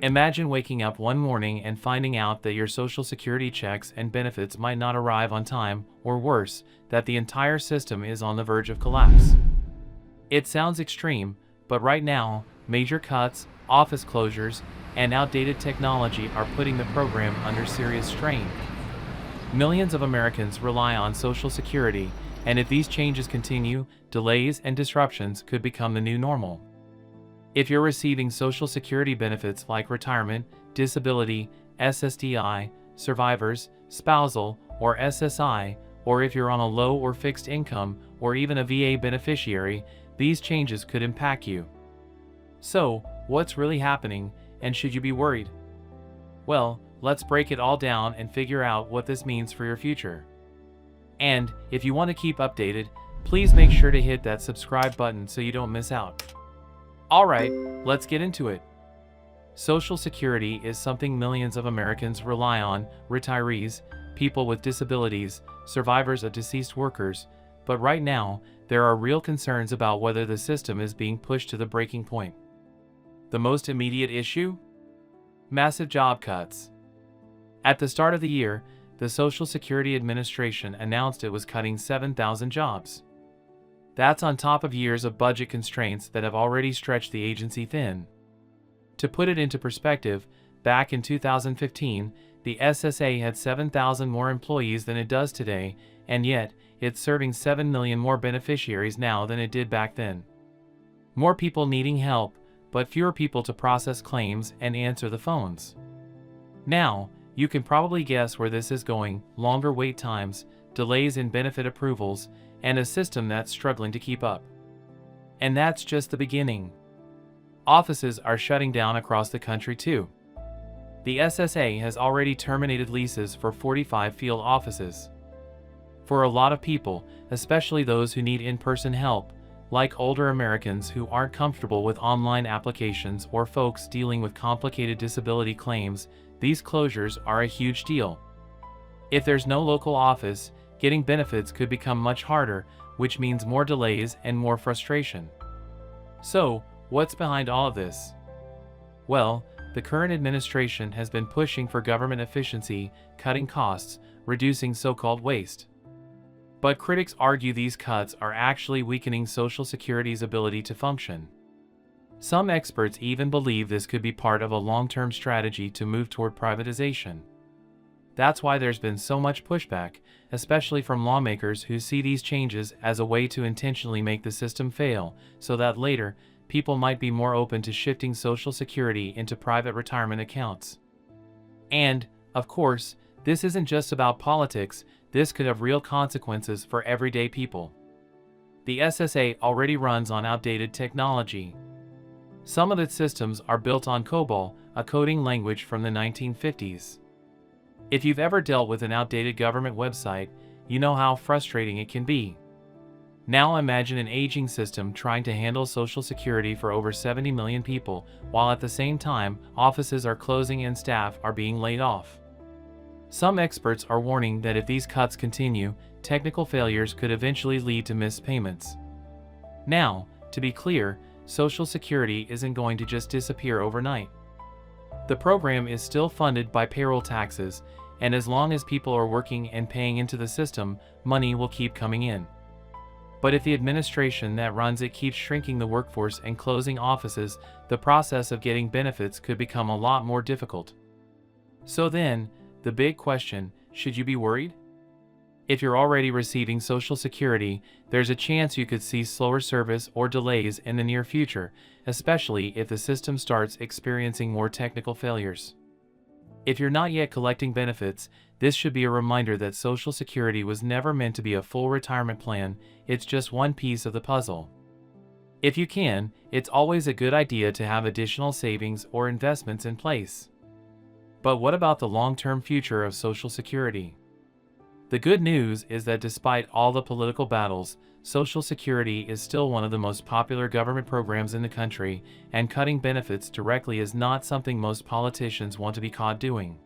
Imagine waking up one morning and finding out that your Social Security checks and benefits might not arrive on time, or worse, that the entire system is on the verge of collapse. It sounds extreme, but right now, major cuts, office closures, and outdated technology are putting the program under serious strain. Millions of Americans rely on Social Security, and if these changes continue, delays and disruptions could become the new normal. If you're receiving Social Security benefits like retirement, disability, SSDI, survivors, spousal, or SSI, or if you're on a low or fixed income, or even a VA beneficiary, these changes could impact you. So, what's really happening, and should you be worried? Well, let's break it all down and figure out what this means for your future. And, if you want to keep updated, please make sure to hit that subscribe button so you don't miss out. Alright, let's get into it. Social Security is something millions of Americans rely on: retirees, people with disabilities, survivors of deceased workers. But right now, there are real concerns about whether the system is being pushed to the breaking point. The most immediate issue? Massive job cuts. At the start of the year, the Social Security Administration announced it was cutting 7,000 jobs. That's on top of years of budget constraints that have already stretched the agency thin. To put it into perspective, back in 2015, the SSA had 7,000 more employees than it does today, and yet, it's serving 7 million more beneficiaries now than it did back then. More people needing help, but fewer people to process claims and answer the phones. Now, you can probably guess where this is going: longer wait times, delays in benefit approvals, and a system that's struggling to keep up. And that's just the beginning. Offices are shutting down across the country too. The SSA has already terminated leases for 45 field offices. For a lot of people, especially those who need in-person help, like older Americans who aren't comfortable with online applications or folks dealing with complicated disability claims, these closures are a huge deal. If there's no local office, getting benefits could become much harder, which means more delays and more frustration. So, what's behind all of this? Well, the current administration has been pushing for government efficiency, cutting costs, reducing so-called waste. But critics argue these cuts are actually weakening Social Security's ability to function. Some experts even believe this could be part of a long-term strategy to move toward privatization. That's why there's been so much pushback, especially from lawmakers who see these changes as a way to intentionally make the system fail, so that later, people might be more open to shifting Social Security into private retirement accounts. And, of course, this isn't just about politics. This could have real consequences for everyday people. The SSA already runs on outdated technology. Some of its systems are built on COBOL, a coding language from the 1950s. If you've ever dealt with an outdated government website, you know how frustrating it can be. Now imagine an aging system trying to handle Social Security for over 70 million people, while at the same time, offices are closing and staff are being laid off. Some experts are warning that if these cuts continue, technical failures could eventually lead to missed payments. Now, to be clear, Social Security isn't going to just disappear overnight. The program is still funded by payroll taxes, and as long as people are working and paying into the system, money will keep coming in. But if the administration that runs it keeps shrinking the workforce and closing offices, the process of getting benefits could become a lot more difficult. So then, the big question: should you be worried? If you're already receiving Social Security, there's a chance you could see slower service or delays in the near future, especially if the system starts experiencing more technical failures. If you're not yet collecting benefits, this should be a reminder that Social Security was never meant to be a full retirement plan. It's just one piece of the puzzle. If you can, it's always a good idea to have additional savings or investments in place. But what about the long-term future of Social Security? The good news is that despite all the political battles, Social Security is still one of the most popular government programs in the country, and cutting benefits directly is not something most politicians want to be caught doing.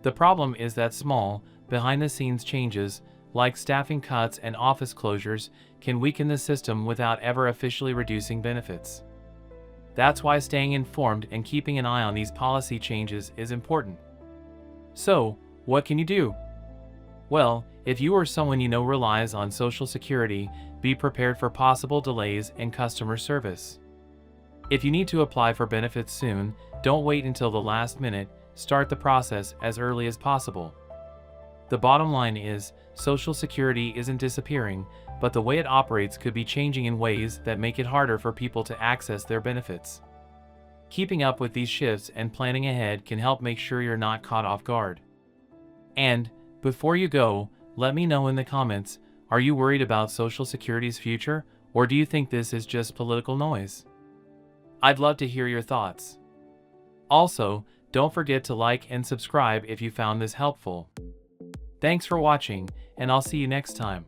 The problem is that small, behind-the-scenes changes, like staffing cuts and office closures, can weaken the system without ever officially reducing benefits. That's why staying informed and keeping an eye on these policy changes is important. So, what can you do? Well, if you or someone you know relies on Social Security, be prepared for possible delays in customer service. If you need to apply for benefits soon, don't wait until the last minute, start the process as early as possible. The bottom line is, Social Security isn't disappearing, but the way it operates could be changing in ways that make it harder for people to access their benefits. Keeping up with these shifts and planning ahead can help make sure you're not caught off guard. And, before you go, let me know in the comments, are you worried about Social Security's future, or do you think this is just political noise? I'd love to hear your thoughts. Also, don't forget to like and subscribe if you found this helpful. Thanks for watching, and I'll see you next time.